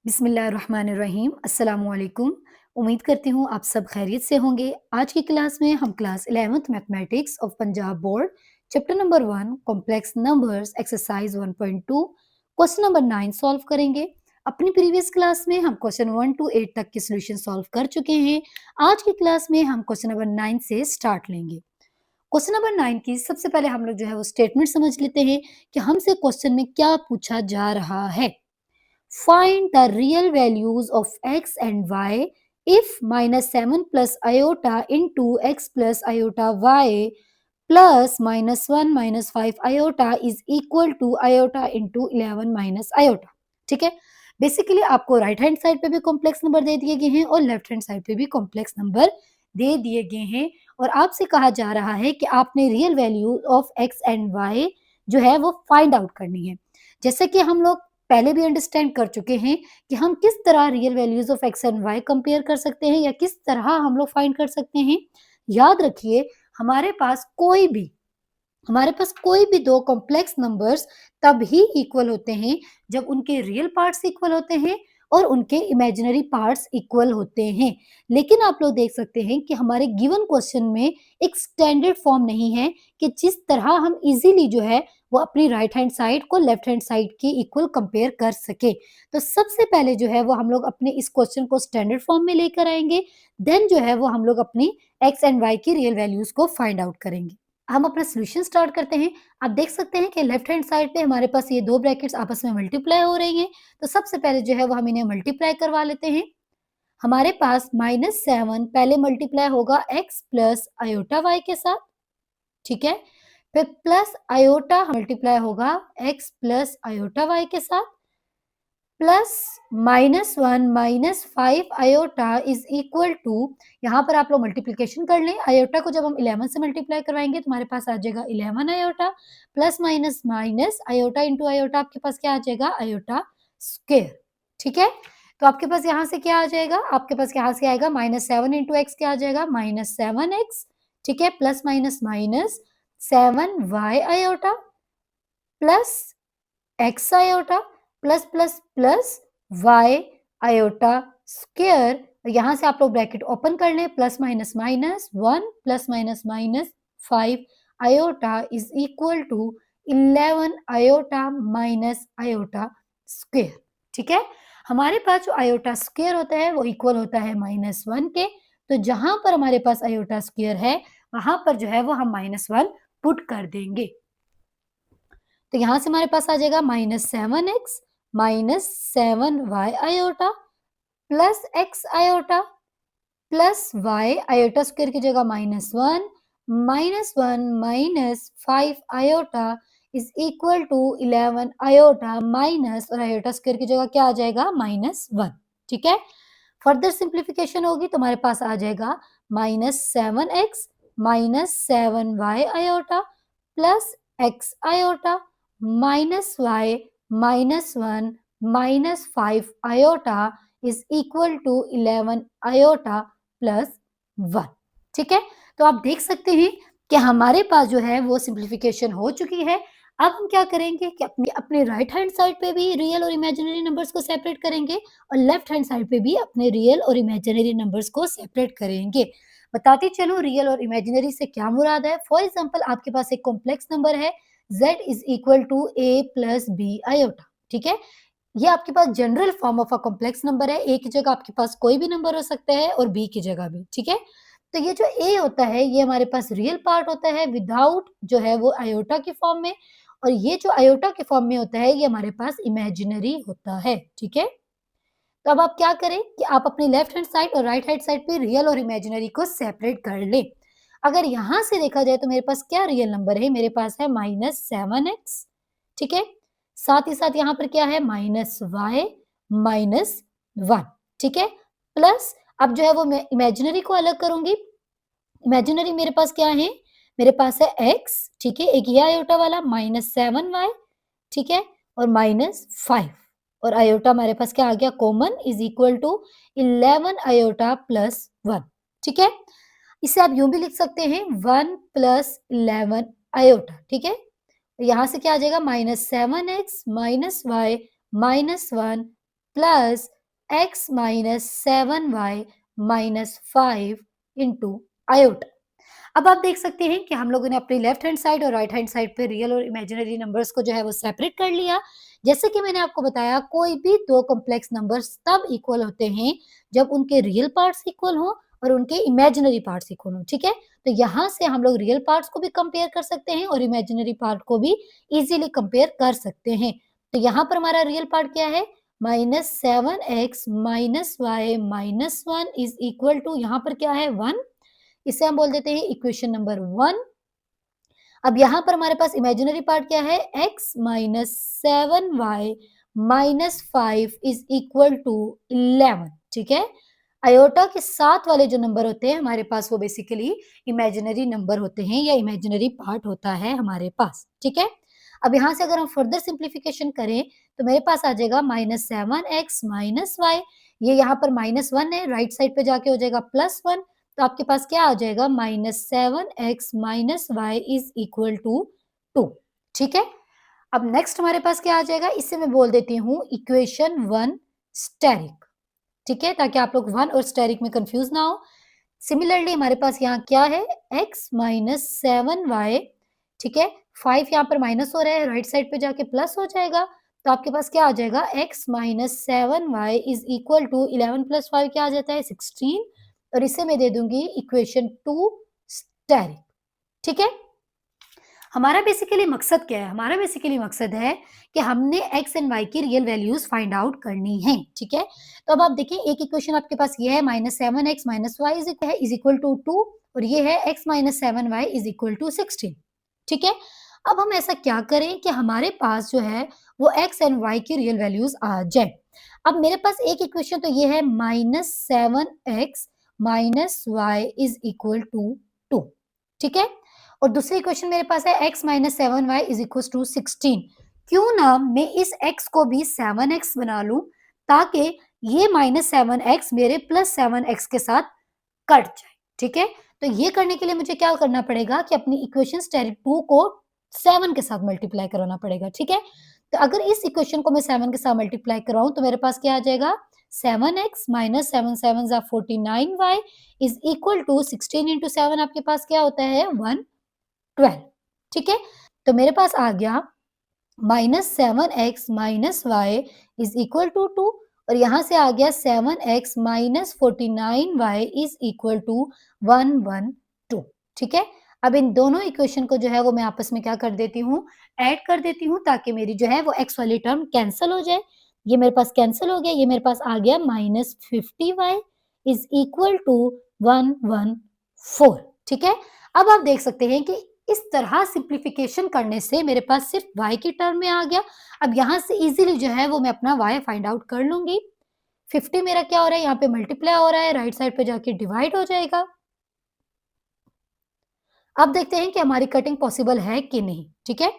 बिस्मिल्लाहिर्रहमानिर्रहीम अस्सलाम वालेकुम। उम्मीद करती हूँ आप सब खैरियत से होंगे। आज की क्लास में हम class 11th mathematics of Punjab board chapter number 1 complex numbers exercise 1.2 question number 9 solve करेंगे। अपनी प्रीवियस क्लास में हम क्वेश्चन 1 to 8 तक के सॉल्यूशन सॉल्व कर चुके हैं। आज की क्लास में हम क्वेश्चन नंबर 9 से स्टार्ट लेंगे। क्वेश्चन नंबर 9 की सबसे पहले हम लोग जो है वो स्टेटमेंट समझ लेते हैं कि हमसे क्वेश्चन में क्या पूछा जा रहा है। Find the real values of x and y if minus 7 plus iota into x plus iota y plus minus 1 minus 5 iota is equal to iota into 11 minus iota। ठीक है, बेसिकली आपको राइट हैंड साइड पे भी complex number दे दिए गए हैं और left hand side पे भी कॉम्प्लेक्स नंबर दे दिए गए हैं और आपसे कहा जा रहा है कि आपने real value of X and Y जो है वो फाइंड आउट करनी है। जैसे कि हम लोग पहले भी अंडरस्टैंड कर चुके हैं कि हम किस तरह real values of X and Y compare कर सकते हैं या किस तरह हम लोग फाइंड कर सकते हैं। याद रखिए, हमारे पास कोई भी दो कॉम्प्लेक्स नंबर्स तब ही इक्वल होते हैं जब उनके रियल पार्ट्स इक्वल होते हैं और उनके इमेजिनरी पार्ट्स इक्वल होते हैं। लेकिन आप लोग देख सकते हैं कि हमारे गिवन क्वेश्चन में एक स्टैंडर्ड फॉर्म नहीं है कि जिस तरह हम इजीली जो है वो अपनी राइट हैंड साइड को लेफ्ट हैंड साइड के इक्वल कंपेयर कर सके। तो सबसे पहले जो है वो हम लोग अपने इस क्वेश्चन को स्टैंडर्ड फॉर्म में लेकर आएंगे, देन जो है वो हम लोग अपनी एक्स एंड वाई की रियल वैल्यूज को फाइंड आउट करेंगे। हम अपना सॉल्यूशन स्टार्ट करते हैं। आप देख सकते हैं कि लेफ्ट हैंड साइड पे हमारे पास ये दो ब्रैकेट्स आपस में मल्टीप्लाई हो रही हैं, तो सबसे पहले जो है वो हम इन्हें मल्टीप्लाई करवा लेते हैं। हमारे पास -7 पहले मल्टीप्लाई होगा x प्लस आयोटा y के साथ, ठीक है। फिर प्लस आयोटा मल्टीप्लाई होगा x प्लस आयोटा y के साथ, plus -1 -5 iota is equal to, यहाँ पर आप लोग मल्टीप्लीकेशन कर लें। आयोटा को जब हम 11 से मल्टीप्लाई करवाएंगे तो हमारे पास आ जाएगा 11 iota plus minus minus iota into iota, आपके पास क्या आ जाएगा आयोटा स्क्वायर। ठीक है, तो आपके पास यहाँ से क्या आ जाएगा, आपके पास यहाँ से आएगा -7 इंटू एक्स क्या आ जाएगा -7x, ठीक है, plus minus minus 7y iota plus X iota plus plus plus Y iota square. यहाँ से आप लोग ब्रैकेट ओपन कर लें, plus minus minus 1 plus minus minus 5 iota is equal to 11 iota minus iota square. ठीक है, हमारे पास जो आयोटा स्क्वायर होता है वो इक्वल होता है -1 के, तो जहां पर हमारे पास आयोटा स्क्वायर है वहां पर जो है वो हम -1 पुट कर देंगे। तो यहाँ से हमारे पास आ जाएगा -7x minus 7y iota plus x iota plus y iota square की जगह -1 -1 minus 5 iota is equal to 11 iota minus, और आयोटा स्क्वायर की जगह क्या आ जाएगा -1। ठीक है, फर्दर सिंप्लीफिकेशन होगी तो हमारे पास आ जाएगा -7x minus 7y iota plus x iota -y -1 -5 iota is equal to 11 iota plus 1। ठीक है, तो आप देख सकते हैं कि हमारे पास जो है वो सिंप्लीफिकेशन हो चुकी है। अब हम क्या करेंगे कि अपने अपने राइट हैंड साइड पे भी रियल और इमेजिनरी नंबर्स को सेपरेट करेंगे और लेफ्ट हैंड साइड पे भी अपने रियल और इमेजिनरी नंबर्स को सेपरेट करेंगे। बताते चलो रियल और इमेजिनरी से क्या मुराद है। फॉर एग्जांपल आपके पास एक कॉम्प्लेक्स नंबर है z is equal to a plus b iota. ठीक है, ये आपके पास general form of a complex number है। ए की जगह आपके पास कोई भी नंबर हो सकता है और बी की जगह भी। ठीक है, तो ये जो ए होता है ये हमारे पास रियल पार्ट होता है विदाउट जो है वो आयोटा की फॉर्म में, और ये जो आयोटा के फॉर्म में होता है ये हमारे पास इमेजिनरी होता है। ठीक है, तो अब आप क्या करें कि आप अपनी लेफ्ट हैंड साइड और राइट हैंड साइड पे रियल और इमेजिनरी को सेपरेट कर लें। अगर यहां से देखा जाए तो मेरे पास क्या रियल नंबर है, मेरे पास है -7x। ठीक है, साथ ही साथ यहाँ पर क्या है -y -1। ठीक है, प्लस अब जो है वो मैं इमेजिनरी को अलग करूंगी। इमेजिनरी मेरे पास क्या है, मेरे पास है x, ठीक है, एक ये आयोटा वाला -7y, ठीक है, और -5, और आयोटा हमारे पास क्या आ गया common is equal to 11 iota plus 1। ठीक है, इसे आप यूं भी लिख सकते हैं 1 प्लस 11 आयोटा। ठीक है, यहाँ से क्या आ जाएगा -7x -y -1 plus x minus 7y minus 5 into iota. अब आप देख सकते हैं कि हम लोगों ने अपनी लेफ्ट हैंड साइड और राइट हैंड साइड पे रियल और इमेजिनरी नंबर्स को जो है वो सेपरेट कर लिया। जैसे कि मैंने आपको बताया, कोई भी दो कॉम्प्लेक्स नंबर्स तब इक्वल होते हैं जब उनके रियल पार्ट्स इक्वल हो और उनके इमेजिनरी पार्ट्स इक्वल हो। ठीक है, तो यहाँ से हम लोग रियल पार्ट्स को भी कंपेयर कर सकते हैं और इमेजिनरी पार्ट को भी इजीली कंपेयर कर सकते हैं। तो यहाँ पर हमारा रियल पार्ट क्या है, -7x minus y minus 1 is equal to, यहाँ पर क्या है 1, इसे हम बोल देते हैं इक्वेशन नंबर 1। अब यहाँ पर हमारे पास इमेजिनरी पार्ट क्या है, x minus 7y minus 5 is equal to 11। ठीक है, आयोटा के साथ वाले जो नंबर होते हैं हमारे पास वो बेसिकली इमेजिनरी नंबर होते हैं या इमेजिनरी पार्ट होता है हमारे पास। ठीक है, अब यहाँ से अगर हम फर्दर सिंप्लीफिकेशन करें तो मेरे पास आ जाएगा -7x माइनस वाई, ये यहाँ पर -1 है, राइट साइड पे जाके हो जाएगा +1, तो आपके पास क्या आ जाएगा -7x minus y is equal to 2। ठीक है, अब नेक्स्ट हमारे पास क्या आ जाएगा, इसे मैं बोल देती हूँ इक्वेशन 1 स्टेरिक। ठीक है, ताकि आप लोग 1 और स्टेरिक में कंफ्यूज ना हो। सिमिलरली हमारे पास यहाँ क्या है, x माइनस 7y। ठीक है, 5 यहाँ पर माइनस हो रहा है, राइट साइड पे जाके प्लस हो जाएगा, तो आपके पास क्या आ जाएगा, x minus 7y is equal to 11 plus 5 क्या आ जाता है 16, और इसे मैं दे दूंगी इक्वेशन 2 स्टेरिक। ठीक है, हमारा बेसिकली मकसद क्या है, हमारा बेसिकली मकसद है कि हमने x एंड y की रियल वैल्यूज फाइंड आउट करनी है। ठीक है, तो अब आप देखिए, एक इक्वेशन आपके पास ये है -7x minus y is equal to 2, और ये है x minus 7y is equal to 16। ठीक है, अब हम ऐसा क्या करें कि हमारे पास जो है वो x एंड y की रियल वैल्यूज आ जाए। अब मेरे पास एक इक्वेशन तो ये है -7x minus y is equal to 2। ठीक है, और दूसरी इक्वेशन मेरे पास है x minus 7y is equal to 16। क्यों ना मैं इस x को भी 7x बना लूं, ताकि ये -7x मेरे +7x के साथ कट जाए। ठीक है, तो ये करने के लिए मुझे क्या करना पड़ेगा कि अपनी इक्वेशन स्टेरिक 2 को 7 के साथ मल्टीप्लाई करवाना पड़ेगा। ठीक है, तो अगर इस इक्वेशन को मैं 7 के साथ मल्टीप्लाई कराऊं तो मेरे पास क्या आ जाएगा, 7x minus 7 7 49y is equal to 16 into 7, आपके पास क्या होता है 112। ठीक है, तो मेरे पास आ गया -7x minus y is equal to 2, और यहाँ से आ गया 7x minus 49y is equal to 112। ठीक है, अब इन दोनों इक्वेशन को जो है वो मैं आपस में क्या कर देती हूँ, ऐड कर देती हूँ, ताकि मेरी जो है वो x वाली टर्म कैंसिल हो जाए। ये मेरे पास कैंसिल हो गया, ये मेरे पास आ गया -50y इज इक्वल टू 114। ठीक है, अब आप देख सकते हैं कि इस तरह सिंप्लीफिकेशन करने से मेरे पास सिर्फ y की टर्म में आ गया। अब यहाँ से इजीली जो है वो मैं अपना y फाइंड आउट कर लूंगी। 50 मेरा क्या हो रहा है, यहाँ पे मल्टीप्लाई हो रहा है, राइट साइड पे जाके डिवाइड हो जाएगा। अब देखते हैं कि हमारी कटिंग पॉसिबल है कि नहीं। ठीक है,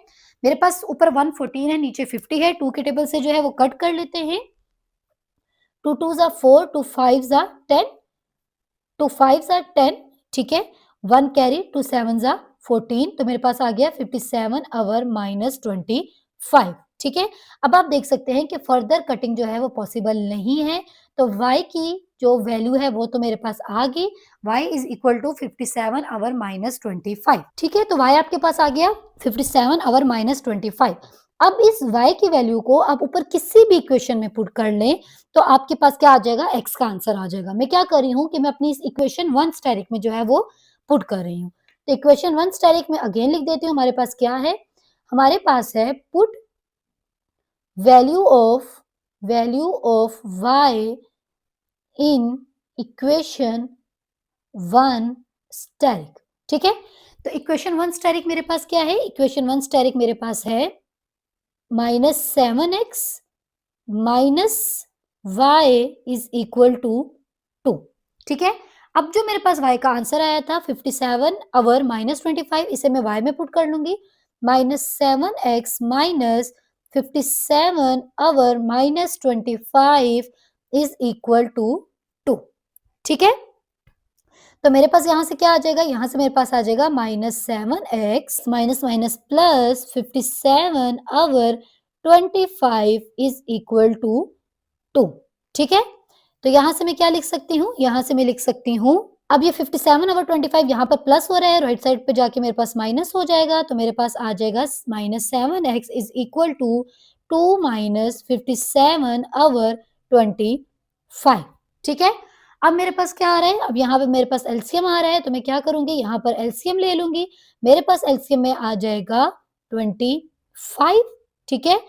मेरे पास ऊपर 114 है, नीचे 50 है, 2 के टेबल से जो है वो कट कर लेते हैं। 2 2 जा 4, 2 5 जा 10, 2 5 जा 10। ठीक है, 1 कैरी, 2 7 जा 14, तो मेरे पास आ गया 57 अवर माइनस 25। ठीक है, अब आप देख सकते हैं कि फर्दर कटिंग जो है वो पॉसिबल नहीं है, तो y की जो वैल्यू है वो तो मेरे पास आ गई, y is equal to 57 over minus 25। ठीक है, तो y आपके पास आ गया 57 अवर माइनस 25। अब इस y की वैल्यू को आप ऊपर किसी भी इक्वेशन में पुट कर लें तो आपके पास क्या आ जाएगा, x का आंसर आ जाएगा। मैं क्या कर रही हूँ कि मैं अपनी इस इक्वेशन 1 स्टेरिक में जो है वो पुट कर रही हूँ। तो इक्वेशन 1 स्टेरिक में अगेन लिख देती हूँ, हमारे पास क्या है, हमारे पास है put value of y in equation 1 asterisk. ठीक है, तो इक्वेशन 1 स्टेरिक मेरे पास क्या है, इक्वेशन 1 स्टेरिक मेरे पास है -7x minus y is equal to 2। ठीक है, अब जो मेरे पास y का आंसर आया था 57 अवर माइनस 25, इसे मैं y में पुट कर लूंगी, -7x minus 57 over minus 25 is equal to 2। ठीक है, तो मेरे पास यहाँ से क्या आ जाएगा, यहाँ से मेरे पास आ जाएगा -7x minus minus plus 57 over 25 is equal to 2। ठीक है? तो यहाँ से मैं क्या लिख सकती हूँ? यहाँ से मैं लिख सकती हूँ, अब ये 57 ओवर 25 यहाँ पर प्लस हो रहा है, राइट साइड पे जाके मेरे पास माइनस हो जाएगा, तो मेरे पास आ जाएगा -7x is equal to 2 minus 57 over 25। ठीक है? अब मेरे पास क्या आ रहा है? अब यहाँ पे मेरे पास एलसीएम आ रहा है, तो मैं क्या करूँगी? यहाँ पर एलसीएम ले लूँगी। मेरे पास एलसीएम में आ जाएगा 25। ठीक है?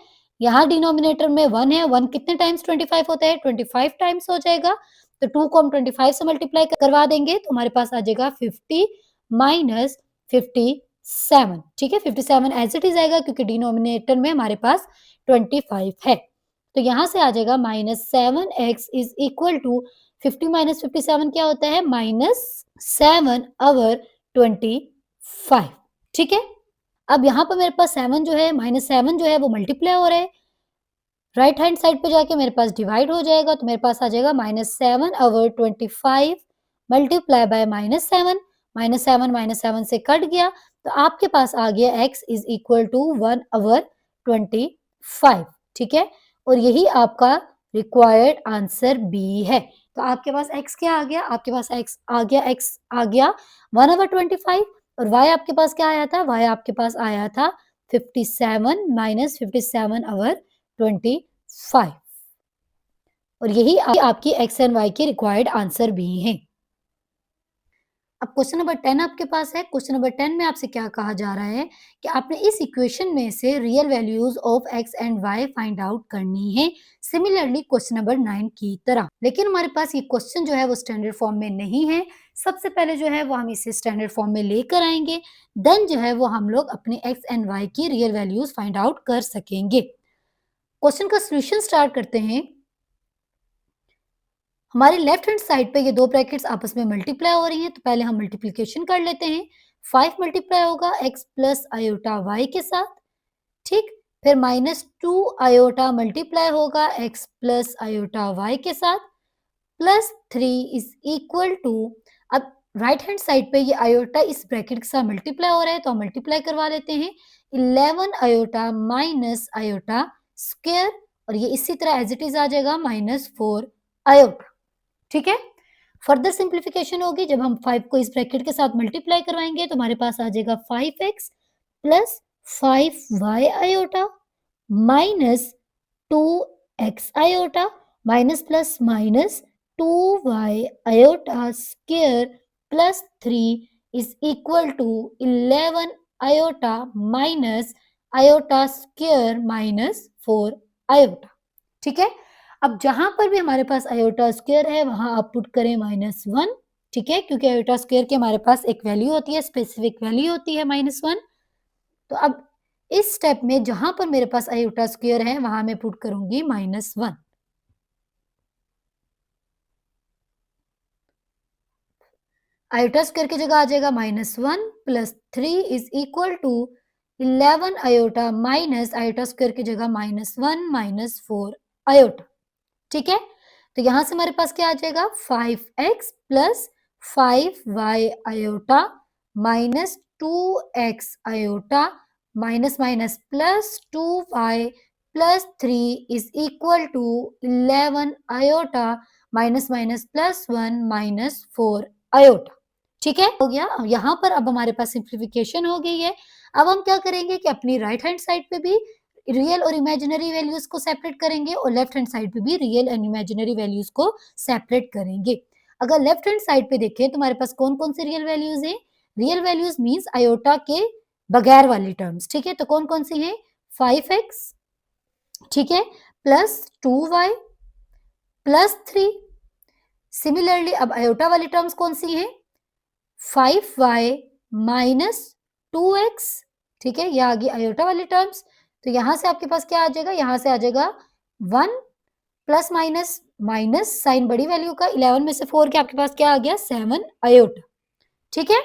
यहाँ डिनोमिनेटर में 1 है, 1 कितने टाइम्स 25 होता है? 25 टाइम्स हो जाएगा। तो 2 को हम 25 से मल्टीप्लाई करवा देंगे, तो हमारे पास आ जाएगा 50 माइनस 57। ठीक है? 57 एज़ इट इज़ आएगा क्योंकि डिनोमिनेटर में हमारे पास 25 है। तो यहाँ से आ जाएगा -7x is equal to 50 minus 57 क्या होता है? -7 ओवर 25। ठीक है? अब यहाँ पर मेरे पास 7 जो है -7 जो है वो मल्टीप्लाई हो रहा है। राइट हैंड साइड पे जाके मेरे पास डिवाइड हो जाएगा, तो मेरे पास आ जाएगा -7 ओवर 25 मल्टीप्लाई बाय -7। -7 से कट गया, तो आपके पास आ गया x is equal to 1 over 25। ठीक है? और यही आपका रिक्वायर्ड आंसर बी है। तो आपके पास x क्या आ गया? आपके पास x आ गया 1 ओवर 25 और y आपके पास क्या आया था? y आपके पास आया था 57 माइनस 57 ओवर 25 और यही आपकी x एंड y के रिक्वायर्ड आंसर भी हैं। अब क्वेश्चन नंबर 10 आपके पास है। क्वेश्चन नंबर 10 में आपसे क्या कहा जा रहा है कि आपने इस इक्वेशन में से real values of x and y find out करनी है, सिमिलरली क्वेश्चन नंबर 9 की तरह। लेकिन हमारे पास ये क्वेश्चन जो है वो स्टैंडर्ड फॉर्म में नहीं है। सबसे पहले जो है वो हम इसे स्टैंडर्ड फॉर्म में लेकर आएंगे, देन जो है वो हम लोग अपने x एंड y की रियल वैल्यूज फाइंड आउट कर सकेंगे। क्वेश्चन का सोल्यूशन स्टार्ट करते हैं। हमारे लेफ्ट हैंड साइड पे ये दो ब्रैकेट्स आपस में मल्टीप्लाई हो रही हैं, तो पहले हम मल्टीप्लिकेशन कर लेते हैं। 5 मल्टीप्लाई होगा x प्लस आयोटा y के साथ, ठीक। फिर -2 आयोटा मल्टीप्लाई होगा x प्लस आयोटा y के साथ, प्लस 3 इज इक्वल टू, अब राइट हैंड साइड पे ये आयोटा इस ब्रैकेट के साथ मल्टीप्लाई हो रहा है, तो हम मल्टीप्लाई करवा लेते हैं। 11 आयोटा माइनस आयोटा स्क्वायर, और ये इसी तरह एज इट इज आ जाएगा -4 आयोटा। ठीक है? फर्दर सिंप्लीफिकेशन होगी, जब हम 5 को इस ब्रैकेट के साथ मल्टीप्लाई करवाएंगे तो हमारे पास आ जाएगा 5x plus 5y iota minus 2x iota minus plus minus 2y iota square plus 3 is equal to 11 iota minus iota square minus 4 iota. ठीक है? अब जहां पर भी हमारे पास आयोटा स्क्वायर है वहां आप पुट करें -1। ठीक है? क्योंकि आयोटा स्क्वायर की हमारे पास एक वैल्यू होती है, स्पेसिफिक वैल्यू होती है -1। तो अब इस स्टेप में जहां पर मेरे पास आयोटा स्क्वायर है वहां मैं पुट करूंगी -1। आयोटा स्क्वायर की जगह आ जाएगा -1 plus 3 is equal to 11 iota minus iota square की जगह -1 माइनस 4 आयोटा। ठीक है? तो यहां से हमारे पास क्या आ जाएगा 5x plus 5y iota minus 2x iota minus minus plus 2y plus 3 is equal to 11 iota minus minus plus 1 minus 4 iota. ठीक है? हो गया। यहाँ पर अब हमारे पास सिंप्लीफिकेशन हो गई है। अब हम क्या करेंगे कि अपनी राइट हैंड साइड पे भी रियल और इमेजिनरी वैल्यूज को सेपरेट करेंगे और लेफ्ट हैंड साइड पे भी रियल एंड इमेजिनरी वैल्यूज को सेपरेट करेंगे। अगर लेफ्ट हैंड साइड पे देखें तो हमारे पास कौन कौन से रियल वैल्यूज हैं? रियल वैल्यूज मीन्स आयोटा के बगैर वाली टर्म्स। ठीक है? तो कौन कौन सी हैं? 5x, ठीक है, प्लस 2y प्लस 3। सिमिलरली अब आयोटा वाली टर्म्स कौन सी हैं? 5y minus 2x। ठीक है? ये आ गई आयोटा वाली टर्म्स। तो यहां से आपके पास क्या आ जाएगा? यहां से आ जाएगा 1 प्लस माइनस माइनस साइन बड़ी वैल्यू का 11 में से 4 के आपके पास क्या आ गया? 7 आयोटा। ठीक है?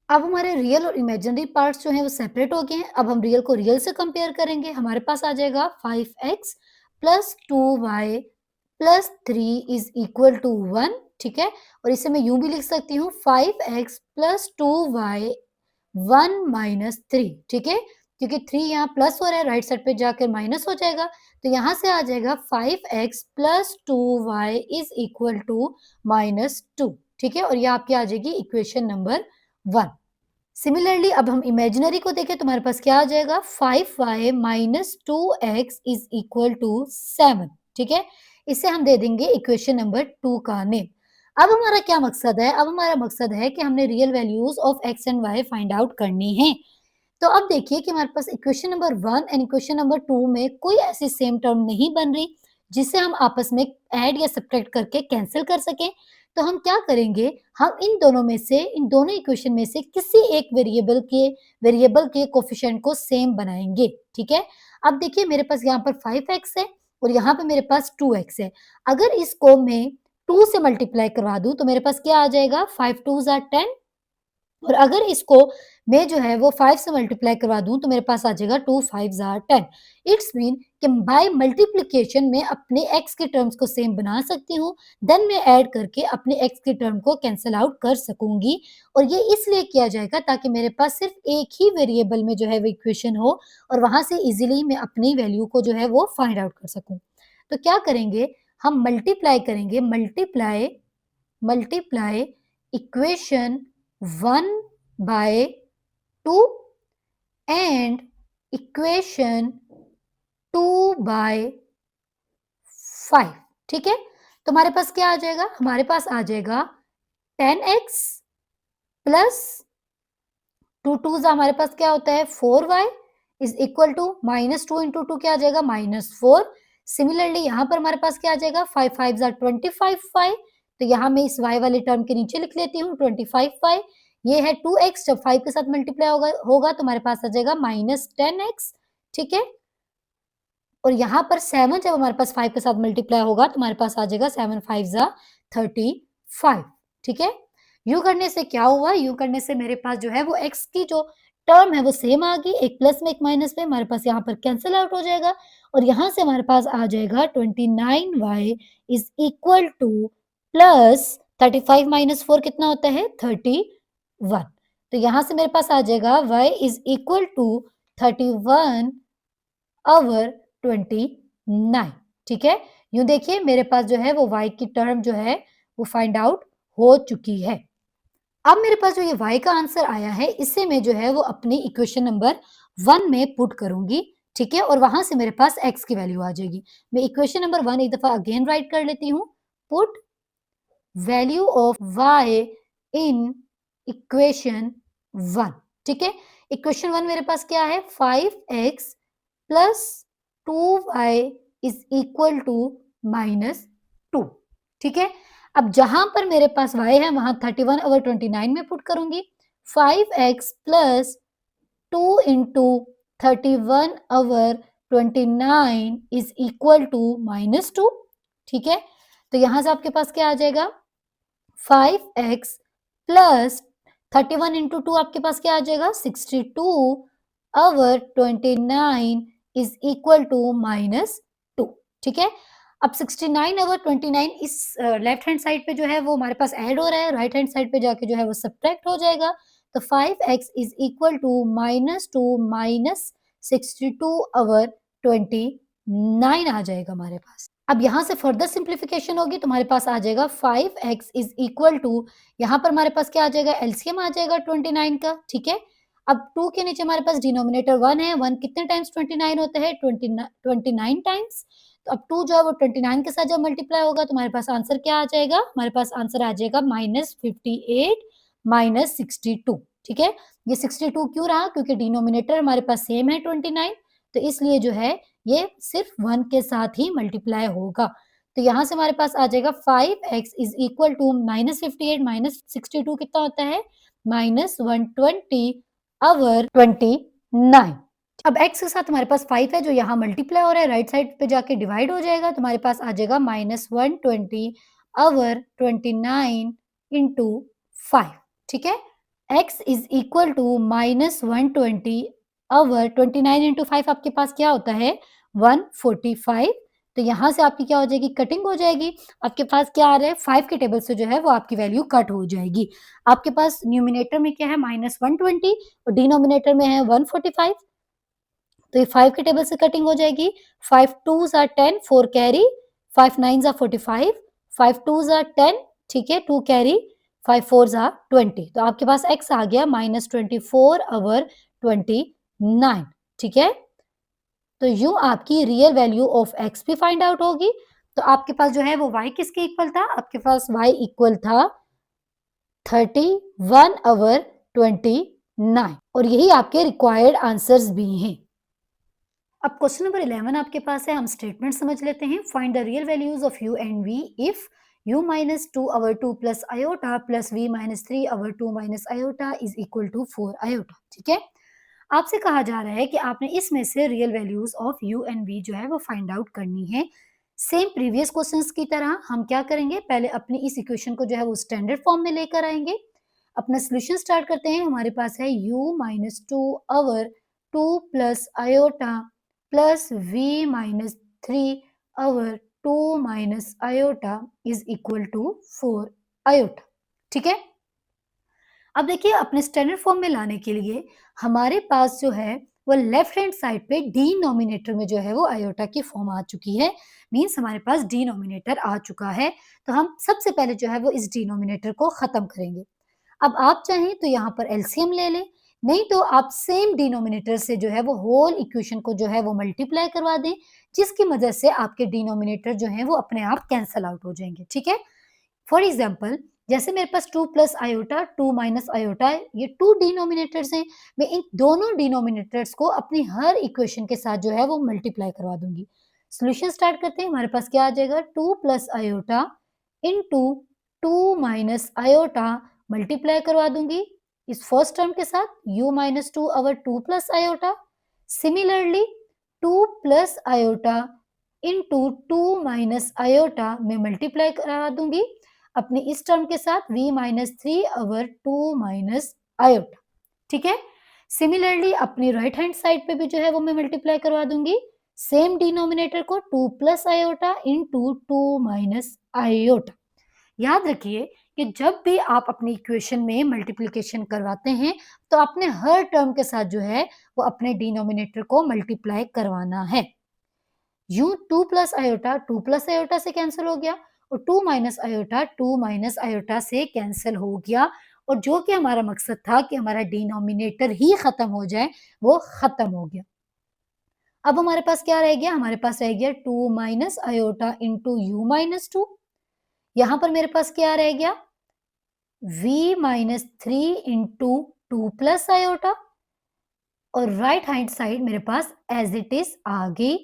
अब हमारे रियल और इमेजिनरी पार्ट्स जो हैं वो सेपरेट हो गए हैं। अब हम रियल को रियल से कंपेयर करेंगे। हमारे पास आ जाएगा 5x plus 2y plus 3 is equal to 1। ठीक है? और इसे मैं यूं भी लिख सकती हूँ 5x प्लस 2y 1 माइनस 3। ठीक है? क्योंकि 3 यहाँ प्लस हो रहा है, राइट साइड पे जाकर माइनस हो जाएगा, तो यहाँ से आ जाएगा 5x plus 2y is equal to -2, ठीक है, और ये आपकी आ जाएगी इक्वेशन नंबर 1। सिमिलरली अब हम इमेजिनरी को देखें तो हमारे पास क्या आ जाएगा 5y minus 2x is equal to 7, ठीक है, इसे हम दे देंगे इक्वेशन नंबर 2 का नेम। अब हमारा क्या मकसद है, अब हमारा मकसद है कि हमने real values of x and y find out करनी है। तो अब देखिए कि हमारे पास equation number 1 and equation number 2 में कोई ऐसी सेम टर्म नहीं बन रही जिसे हम आपस में ऐड या सब्ट्रैक्ट करके कैंसिल कर सकें। तो हम क्या करेंगे, हम इन दोनों में से, इन दोनों इक्वेशन में से किसी एक वेरिएबल के कोफिशिएंट को सेम बनाएंगे, ठीक है। अब देखिए मेरे पास यहाँ पर 5x है और यहाँ पे मेरे पास 2x है। अगर इसको मैं 2 से मल्टीप्लाई करवा दूं तो मेरे पास क्या आ जाएगा 5 2 आर 10, और अगर इसको मैं जो है वो 5 से मल्टीप्लाई करवा दूं तो मेरे पास आ जाएगा 2 5 आर 10। इट्स मीन कि बाय मल्टीप्लिकेशन में अपने x के टर्म्स को सेम बना सकती हूँ, देन मैं ऐड करके अपने x के टर्म को कैंसिल आउट कर सकूंगी। और ये इसलिए किया जाएगा ताकि मेरे पास सिर्फ एक ही वेरिएबल में जो है वो इक्वेशन हो और वहां से इजीली मैं अपनी वैल्यू को जो है वो फाइंड आउट कर सकूं। तो क्या करेंगे, हम मल्टीप्लाई करेंगे, multiply equation 1 by 2 and equation 2 by 5, ठीक है। तो हमारे पास क्या आ जाएगा, हमारे पास आ जाएगा 10x प्लस 2 2 हमारे पास क्या होता है 4y is equal to -2 into 2 क्या आ जाएगा -4। सिमिलरली यहाँ पर हमारे पास क्या आ जाएगा 5 5 25y, तो यहाँ मैं इस y वाले टर्म के नीचे लिख लेती हूँ 25y। ये है 2x, जब 5 के साथ मल्टीप्लाई होगा तो हमारे पास आ जाएगा -10x, ठीक है। और यहाँ पर 7 जब हमारे पास 5 के साथ मल्टीप्लाई होगा तो हमारे पास आ जाएगा 7 5 35, ठीक है। यू करने से क्या हुआ, यू करने से मेरे पास जो है वो x की जो टर्म है वो सेम आ गई, एक प्लस में एक माइनस में, हमारे पास यहाँ पर कैंसिल आउट हो जाएगा और यहाँ से हमारे पास आ जाएगा 29y is equal two plus 35 minus 4 कितना होता है 31। तो यहाँ से मेरे पास आ जाएगा y is equal to 31 over 29, ठीक है। यूं देखिए मेरे पास जो है वो y की टर्म जो है वो फाइंड आउट हो चुकी है। अब मेरे पास जो ये y का आंसर आया है इसे मैं जो है वो अपनी इक्वेशन नंबर 1 में पुट करूंगी, ठीक है, और वहां से मेरे पास x की वैल्यू आ जाएगी। मैं इक्वेशन नंबर 1 एक दफा अगेन राइट कर लेती हूँ, put value of y in equation 1, ठीक है। इक्वेशन 1 मेरे पास क्या है 5x plus 2y is equal to -2, ठीक है। अब जहां पर मेरे पास y है वहां 31 ओवर 29 में पुट करूंगी। 5x plus 2 into 31 over 29 is equal to -2, ठीक है। तो यहां से आपके पास क्या आ जाएगा 5x प्लस 31 इंटू 2 आपके पास क्या आ जाएगा 62 ओवर 29 इज इक्वल टू -2, ठीक है। अब 69 ओवर 29 इस लेफ्ट हैंड साइड पे जो है वो हमारे पास ऐड हो रहा है, राइट हैंड साइड पे जाके जो है वो सब्ट्रैक्ट हो जाएगा। तो 5x is equal to -2 minus 62 over 29 आ जाएगा हमारे पास। अब यहाँ से फर्दर सिंप्लीफिकेशन होगी तो हमारे पास आ जाएगा 5x इज इक्वल टू, यहाँ पर हमारे पास क्या आ जाएगा एलसीएम आ जाएगा 29 का, ठीक है। अब 2 के नीचे हमारे पास डिनोमिनेटर 1 है, 1 कितने टाइम्स 29 होता है 29 टाइम्स। तो अब 2 जो है वो 29 के साथ जब मल्टीप्लाई होगा तो हमारे पास आंसर क्या आ जाएगा, हमारे पास आंसर आ जाएगा -58 -62, ठीक है। ये 62 क्यों रहा, क्योंकि डिनोमिनेटर हमारे पास सेम है 29, तो इसलिए जो है ये सिर्फ 1 के साथ ही मल्टीप्लाई होगा। तो यहाँ से हमारे पास आ जाएगा 5x इज इक्वल टू -58 -62 कितना होता है -120 ओवर 29। अब x के साथ हमारे पास 5 है जो यहाँ मल्टीप्लाई हो रहा है, राइट साइड पे जाके डिवाइड हो जाएगा तो हमारे पास आ जाएगा -120 ओवर 29 इंटू 5, ठीक है। x is equal to -120 over 29 into 5 आपके पास क्या होता है 145। तो यहाँ से आपकी क्या हो जाएगी कटिंग हो जाएगी, आपके पास क्या आ रहा है 5 के टेबल से जो है वो आपकी वैल्यू कट हो जाएगी। आपके पास न्यूमिनेटर में क्या है -120 और डिनोमिनेटर में है 145। तो ये 5 के टेबल से कटिंग हो जाएगी। 5 2s are 10, 4 carry, 5 9s are 45, 5 2s are 10, ठीक है, 2 कैरी, 5 4s आर 20। तो आपके पास x आ गया -24/29, ठीक है। तो यूं आपकी रियल वैल्यू ऑफ x भी फाइंड आउट होगी। तो आपके पास जो है वो y किसके इक्वल था? आपके पास y इक्वल था 31/29, और यही आपके रिक्वायर्ड आंसर्स भी हैं। अब क्वेश्चन नंबर 11 आपके पास है, हम स्टेटमेंट समझ लेते हैं। Find the real values of u and v if u minus 2/2 plus iota plus v minus 3/2 minus iota is equal to 4 iota, ठीक है। आपसे कहा जा रहा है कि आपने इसमें से real values of u and v जो है वो फाइंड आउट करनी है। सेम प्रीवियस क्वेश्चंस की तरह हम क्या करेंगे, पहले अपनी इस इक्वेशन को जो है वो स्टैंडर्ड फॉर्म में लेकर आएंगे। अपना सोल्यूशन स्टार्ट करते हैं। हमारे पास है u minus 2/2 plus iota plus v minus 3/2 minus iota is equal to 4 iota, ठीक है। अब देखिए, अपने स्टैंडर्ड फॉर्म में लाने के लिए हमारे पास जो है वो लेफ्ट हैंड साइड पे डिनोमिनेटर में जो है वो आयोटा की फॉर्म आ चुकी है। मींस हमारे पास डिनोमिनेटर आ चुका है। तो हम सबसे पहले जो है वो इस डिनोमिनेटर को खत्म करेंगे। अब आप चाहें तो यहाँ पर एलसीएम ले लें, नहीं तो आप सेम डिनोमिनेटर से जो है वो होल इक्वेशन को जो है वो मल्टीप्लाई करवा दें, जिसकी मदद से आपके डिनोमिनेटर जो है वो अपने आप कैंसल आउट हो जाएंगे, ठीक है। फॉर एग्जाम्पल, जैसे मेरे पास 2 प्लस आयोटा 2 माइनस आयोटा है, ये 2 डिनोमिनेटर्स हैं। मैं इन दोनों डिनोमिनेटर्स को अपनी हर इक्वेशन के साथ जो है वो मल्टीप्लाई करवा दूंगी। सॉल्यूशन स्टार्ट करते हैं। हमारे पास क्या आ जाएगा, 2 plus iota into 2 minus iota, multiply करवा दूंगी इस फर्स्ट टर्म के साथ u minus 2/2 plus iota. Similarly 2 plus iota into 2 minus iota में मल्टीप्लाई करा दूंगी अपने इस टर्म के साथ v माइनस 3/2 माइनस आयोटा, ठीक है। सिमिलरली अपनी राइट हैंड साइड पे भी जो है वो मैं मल्टीप्लाई करवा दूंगी सेम डिनोमिनेटर को 2 plus iota into 2 minus iota. याद रखिए कि जब भी आप अपनी इक्वेशन में मल्टीप्लिकेशन करवाते हैं तो अपने हर टर्म के साथ जो है वो अपने डिनोमिनेटर को मल्टीप्लाई करवाना है। यू 2 प्लस आयोटा से कैंसिल हो गया, और 2 माइनस आयोटा से कैंसिल हो गया, और जो कि हमारा मकसद था कि हमारा डिनोमिनेटर ही खत्म हो जाए, वो खत्म हो गया। अब हमारे पास क्या रह गया, हमारे पास रह गया 2 minus iota into you minus 2। यहां पर मेरे पास क्या रह गया, v minus 3 into 2 plus iota, और राइट हैंड साइड मेरे पास एज इट इज आ गई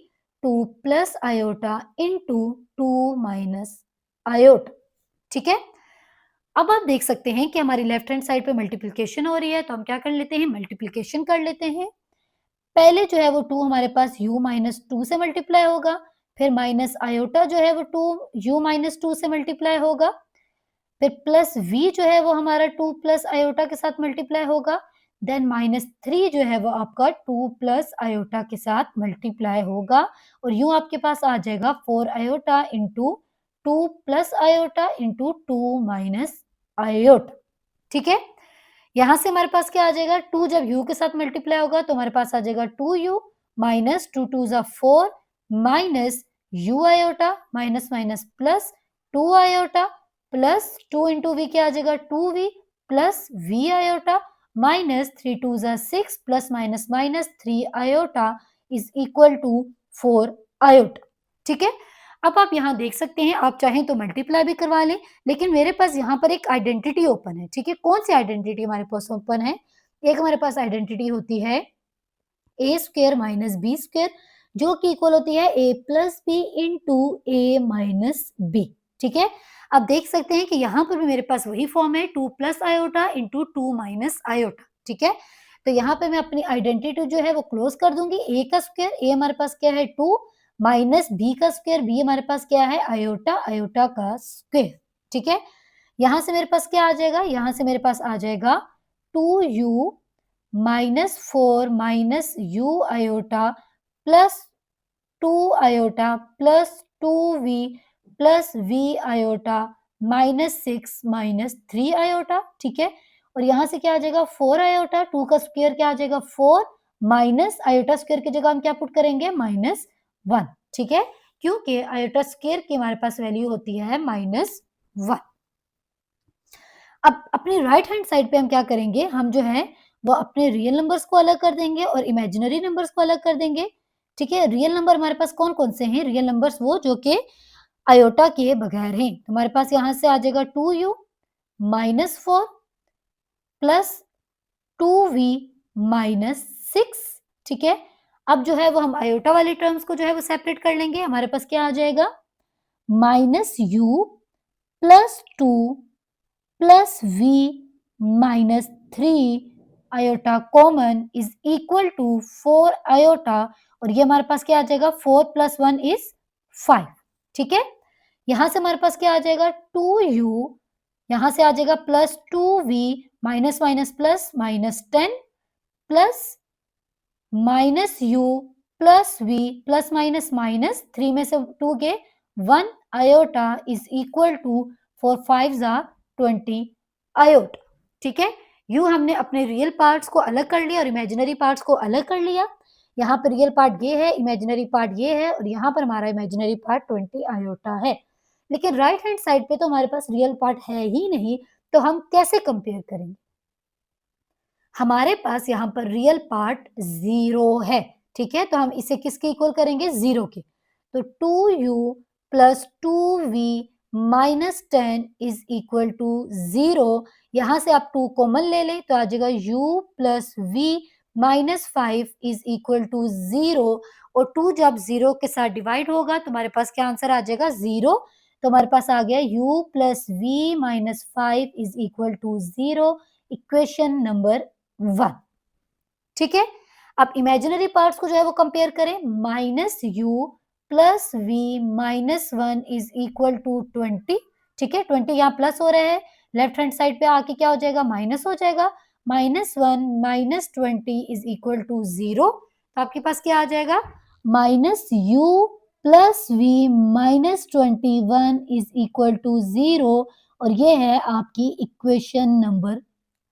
2 plus iota into 2 minus iota, ठीक है। अब आप देख सकते हैं कि हमारी लेफ्ट हैंड साइड पे मल्टीप्लिकेशन हो रही है, तो हम क्या कर लेते हैं, मल्टीप्लिकेशन कर लेते हैं। पहले जो है वो 2 हमारे पास u माइनस 2 से मल्टीप्लाई होगा, फिर माइनस आयोटा जो है वो 2 u माइनस 2 से मल्टीप्लाई होगा, फिर प्लस v जो है वो हमारा 2 प्लस आयोटा के साथ मल्टीप्लाई होगा, देन माइनस 3 जो है वो आपका 2 प्लस आयोटा के साथ मल्टीप्लाई होगा, और यूं आपके पास आ जाएगा 4 iota into 2 plus iota into 2 minus iota, ठीक है। यहां से हमारे पास क्या आ जाएगा, 2 जब u के साथ मल्टीप्लाई होगा तो हमारे पास आ जाएगा 2u माइनस 2 2 जा 4 minus u iota minus minus plus 2 iota plus 2 into v क्या आ जाएगा 2v plus v iota minus 3 2 जा 6 plus minus minus 3 iota is equal to 4 iota, ठीक है। अब आप यहाँ देख सकते हैं, आप चाहें तो मल्टीप्लाई भी करवा लें, लेकिन मेरे पास यहाँ पर एक आइडेंटिटी ओपन है, ठीक है। कौन सी आइडेंटिटी हमारे पास ओपन है, एक हमारे पास आइडेंटिटी होती है ए स्क्वेयर माइनस बी स्क्वेयर, जो कि इक्वल होती है ए प्लस बी इंटू ए माइनस बी, ठीक है। अब देख सकते हैं कि यहाँ पर भी मेरे पास वही फॉर्म है 2 plus iota into 2 minus iota, ठीक है। तो यहाँ पे मैं अपनी आइडेंटिटी जो है वो क्लोज कर दूंगी। ए का स्क्वायर, ए हमारे पास क्या है 2 माइनस बी का स्क्वायर, बी हमारे पास क्या है आयोटा, आयोटा का स्क्वायर, ठीक है। यहां से मेरे पास क्या आ जाएगा, यहां से मेरे पास आ जाएगा 2u minus 4 minus u iota plus 2 iota plus 2v plus v iota minus 6 minus 3 iota, ठीक है। और यहां से क्या आ जाएगा 4 आयोटा, 2 का स्क्वायर क्या आ जाएगा 4 माइनस आयोटा स्क्वायर की जगह हम क्या पुट करेंगे, -1, ठीक है, क्योंकि आयोटा स्क्वायर की हमारे पास वैल्यू होती है -1। अब अपनी राइट हैंड साइड पे हम क्या करेंगे, हम जो है वो अपने रियल नंबर्स को अलग कर देंगे और इमेजिनरी नंबर्स को अलग कर देंगे, ठीक है। रियल नंबर हमारे पास कौन कौन से हैं, रियल नंबर्स वो जो कि आयोटा किए बगैर हैं। तो हमारे पास यहाँ से आ जाएगा 2u -4 प्लस 2v -6, ठीक है। अब जो है वो हम आयोटा वाली टर्म्स को जो है वो सेपरेट कर लेंगे। हमारे पास क्या आ जाएगा, -u plus 2 plus v -3 iota common is equal to 4 iota, और ये हमारे पास क्या आ जाएगा, 4 प्लस 1 इज 5, ठीक है। यहां से हमारे पास क्या आ जाएगा, 2u, यहां से आ जाएगा plus 2v minus minus plus -10 plus -u plus v plus -3 में से 2 गए 1 iota is equal to 4 5 20 iota, ठीक है। यूं हमने अपने रियल पार्ट्स को अलग कर लिया और इमेजिनरी पार्ट्स को अलग कर लिया। यहाँ पर रियल पार्ट ये है, इमेजिनरी पार्ट ये है, और यहाँ पर हमारा इमेजिनरी पार्ट 20 आयोटा है। लेकिन राइट हैंड साइड पे तो हमारे पास रियल पार्ट है ही नहीं, तो हम कैसे कंपेयर करेंगे। हमारे पास यहाँ पर रियल पार्ट 0 है, ठीक है, तो हम इसे किसके इक्वल करेंगे, 0 के। तो 2u plus 2v -10 is equal to 0। यहाँ से आप 2 कॉमन ले लें तो आ जाएगा u plus v -5 is equal to 0, और 2 जब 0 के साथ डिवाइड होगा तो हमारे पास क्या आंसर आ जाएगा, 0। तो हमारे पास आ गया u plus v -5 is equal to 0, equation number 1, ठीक है। अब इमेजिनरी पार्ट्स को जो है वो कंपेयर करें, -u plus v -1 is equal to 20, ठीक है। 20 यहाँ प्लस हो रहा है, लेफ्ट हैंड साइड पे आके क्या हो जाएगा, माइनस हो जाएगा। -1 -20 इज इक्वल टू 0, तो आपके पास क्या आ जाएगा, -u plus v -21 is equal to 0, और ये है आपकी इक्वेशन नंबर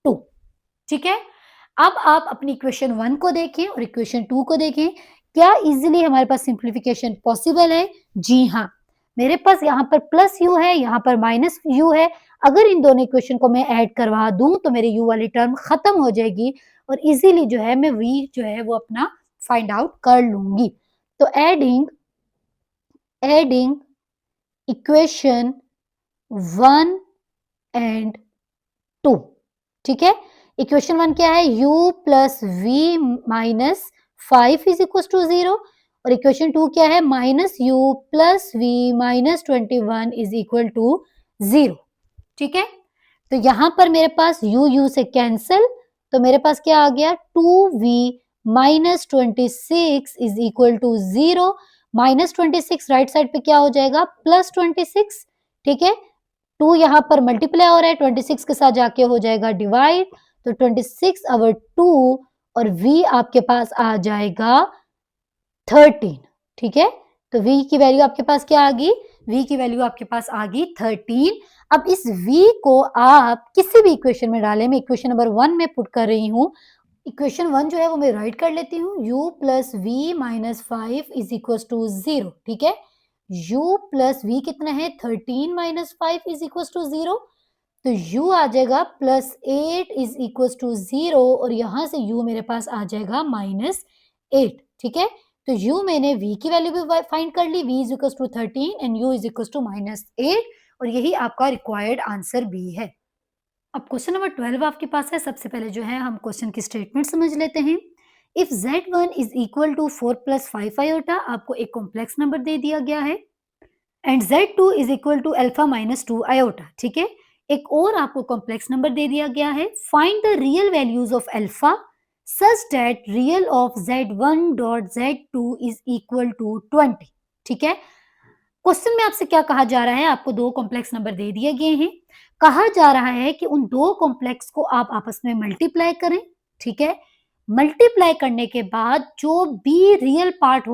2, ठीक है। अब आप अपनी इक्वेशन 1 को देखें और इक्वेशन 2 को देखें, क्या इजीली हमारे पास सिंप्लीफिकेशन पॉसिबल है? जी हाँ, मेरे पास यहाँ पर प्लस यू है, यहाँ पर माइनस यू है। अगर इन दोनों इक्वेशन को मैं ऐड करवा दूं तो मेरी यू वाली टर्म खत्म हो जाएगी और इजीली जो है मैं वी जो है वो अपना फाइंड आउट कर लूंगी। तो एडिंग इक्वेशन 1 एंड 2, ठीक है। इक्वेशन 1 क्या है, u plus v minus 5 is equal to 0, और इक्वेशन 2 क्या है, -u plus v minus 21 is equal to 0, ठीक है। तो यहां पर मेरे पास u से कैंसिल, तो मेरे पास क्या आ गया, 2v minus 26 is equal to 0, -26 right side पे क्या हो जाएगा, +26, ठीक है। 2 यहाँ पर मल्टीप्लाई हो रहा है, 26 के साथ जाके हो जाएगा डिवाइड, तो 26 ओवर 2, और v आपके पास आ जाएगा 13, ठीक है। तो v की वैल्यू आपके पास क्या आ गई, v की वैल्यू आपके पास आ गई 13। अब इस v को आप किसी भी इक्वेशन में डालें, मैं इक्वेशन नंबर 1 में पुट कर रही हूँ। इक्वेशन 1 जो है वो मैं राइट कर लेती हूँ, u plus v minus 5 is equal to 0, ठीक है। u प्लस वी कितना है, 13 माइनस 5 इज इक्वल टू 0, तो u आ जाएगा +8 इज इक्वल टू 0, और यहाँ से u मेरे पास आ जाएगा -8, ठीक है। तो u मैंने v की वैल्यू भी फाइंड कर ली, v is equal to 13 and u is equal to -8, और यही आपका रिक्वायर्ड आंसर भी है। अब क्वेश्चन नंबर 12 आपके पास है। सबसे पहले जो है हम क्वेश्चन की स्टेटमेंट समझ लेते हैं। If z1 is equal to 4 plus 5 iota, आपको एक कॉम्प्लेक्स नंबर दे दिया गया है, and z2 is equal to alpha minus 2 iota, ठीक है। एक और आपको कॉम्प्लेक्स नंबर दे दिया गया है, find the real values of alpha such that real of z1 dot z2 is equal to 20, ठीक है। क्वेश्चन में आपसे क्या कहा जा रहा है, आपको दो कॉम्प्लेक्स नंबर दे दिए गए हैं, कहा जा रहा है कि उन दो कॉम्प्लेक्स को आप आपस में मल्टीप्लाई करें, ठीक है। मल्टीप्लाई करने के बाद जो भी रियल पार्ट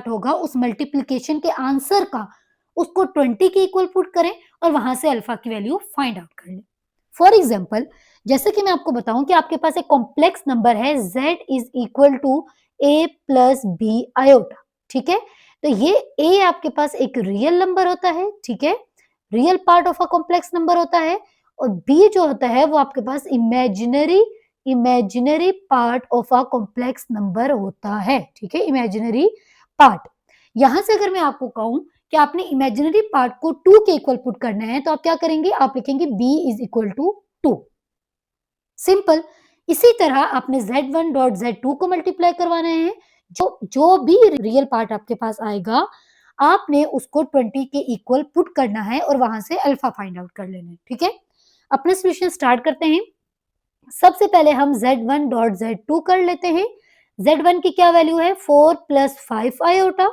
होगा उस मल्टीप्लिकेशन के आंसर का उसको 20 के इक्वल पुट करें और वहां से अल्फा की वैल्यू फाइंड आउट कर लें। फॉर एग्जाम्पल, जैसे कि मैं आपको बताऊं कि आपके पास एक कॉम्प्लेक्स नंबर है z is equal to a plus b iota, ठीक है। तो ये a आपके पास एक रियल नंबर होता है, ठीक है, real part of a complex number होता है, और b जो होता है वो आपके पास imaginary imaginary part of a complex number होता है, ठीक है, इमेजिनरी पार्ट। यहां से अगर मैं आपको कहूं कि आपने इमेजिनरी पार्ट को 2 के इक्वल पुट करना है, तो आप क्या करेंगे, आप लिखेंगे b is equal to 2, simple. इसी तरह आपने z1 डॉट z2 को मल्टीप्लाई करवाना है, जो जो भी रियल पार्ट आपके पास आएगा आपने उसको 20 के इक्वल पुट करना है और वहां से अल्फा फाइंड आउट कर लेना है, ठीक है। अपना सॉल्यूशन स्टार्ट करते हैं। सबसे पहले हम z1 डॉट z2 कर लेते हैं। z1 की क्या वैल्यू है, 4 प्लस 5 आयोटा,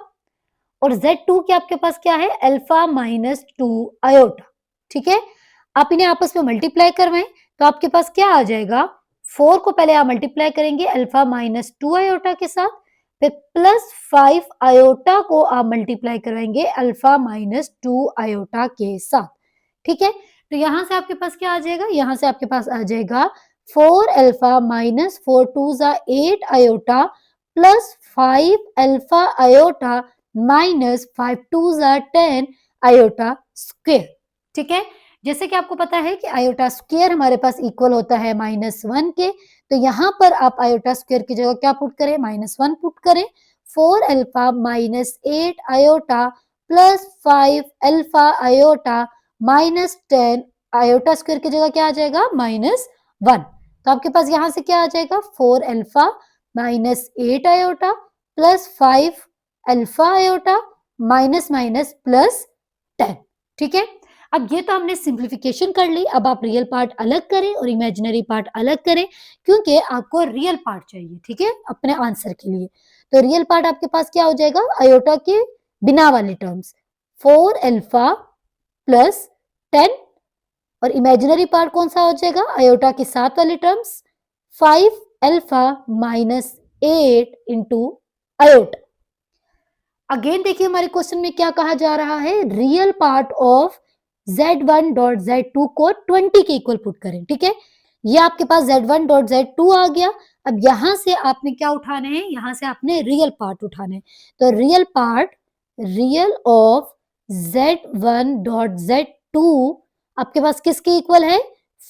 और z2 की आपके पास क्या है, अल्फा माइनस 2 आयोटा, ठीक है। आप इन्हें आपस में मल्टीप्लाई करवाएं तो आपके पास क्या आ जाएगा, 4 को पहले आप मल्टीप्लाई करेंगे अल्फा माइनस 2 आयोटा के साथ, फिर प्लस 5 आयोटा को आप मल्टीप्लाई करवाएंगे अल्फा माइनस 2 आयोटा के साथ, ठीक है। तो यहां से आपके पास क्या आ जाएगा, यहां से आपके पास आ जाएगा 4 अल्फा माइनस 4 टू जा 8 iota plus 5 alpha iota minus 5 टू जा 10 आयोटा स्क्वेयर, ठीक है। जैसे कि आपको पता है कि आयोटा स्क्वेयर हमारे पास इक्वल होता है -1 के, तो यहां पर आप आयोटा स्क्वेयर की जगह क्या पुट करें, -1 पुट करें। 4 alpha minus 8 iota plus 5 alpha iota minus 10 iota square की जगह क्या आ जाएगा, -1। तो आपके पास यहां से क्या आ जाएगा, 4 alpha minus 8 iota plus 5 alpha iota minus minus plus 10, ठीक है। अब ये तो हमने सिंप्लीफिकेशन कर ली, अब आप रियल पार्ट अलग करें और इमेजिनरी पार्ट अलग करें, क्योंकि आपको रियल पार्ट चाहिए, ठीक है, अपने आंसर के लिए। तो रियल पार्ट आपके पास क्या हो जाएगा, आयोटा के बिना वाले टर्म्स 4 अल्फा प्लस 10, और इमेजिनरी पार्ट कौन सा हो जाएगा, आयोटा के साथ वाले terms 5 alpha minus 8 into iota. Again देखिए हमारे क्वेश्चन में क्या कहा जा रहा है, real part of z1 dot z2 को 20 के इक्वल पुट करें, ठीक है। ये आपके पास z1 डॉट z2 आ गया। अब यहां से आपने क्या उठाने हैं, यहां से आपने रियल पार्ट उठाने हैं। तो real of z1 dot z2 आपके पास किसके इक्वल है,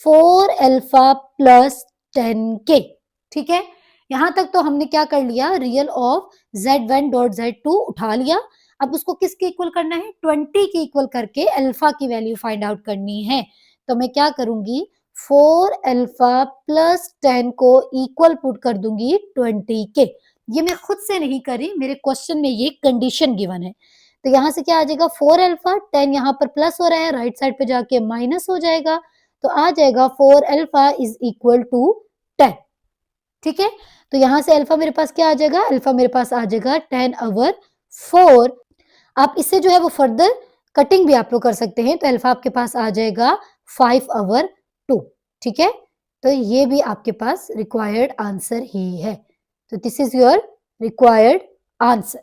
4 अल्फा प्लस 10 के, ठीक है। यहां तक तो हमने क्या कर लिया, real of z1 dot z2 उठा लिया। अब उसको किसके इक्वल करना है, 20 के इक्वल करके अल्फा की वैल्यू फाइंड आउट करनी है। तो मैं क्या करूंगी, 4 अल्फा प्लस 10 को इक्वल पुट कर दूंगी 20 के। ये मैं खुद से नहीं करी, मेरे क्वेश्चन में ये कंडीशन गिवन है। तो यहां से क्या आ जाएगा, 4 अल्फा, 10 यहाँ पर प्लस हो रहा है, राइट साइड पे जाके माइनस हो जाएगा, तो आ जाएगा 4 अल्फा इज इक्वल टू 10, ठीक है। तो यहां से अल्फा मेरे पास क्या आ जाएगा, अल्फा मेरे पास आ जाएगा 10/4। आप इससे जो है वो फर्दर कटिंग भी आप लोग कर सकते हैं, तो अल्फा आपके पास आ जाएगा 5/2, ठीक है। तो ये भी आपके पास रिक्वायर्ड आंसर ही है। तो this is your required answer.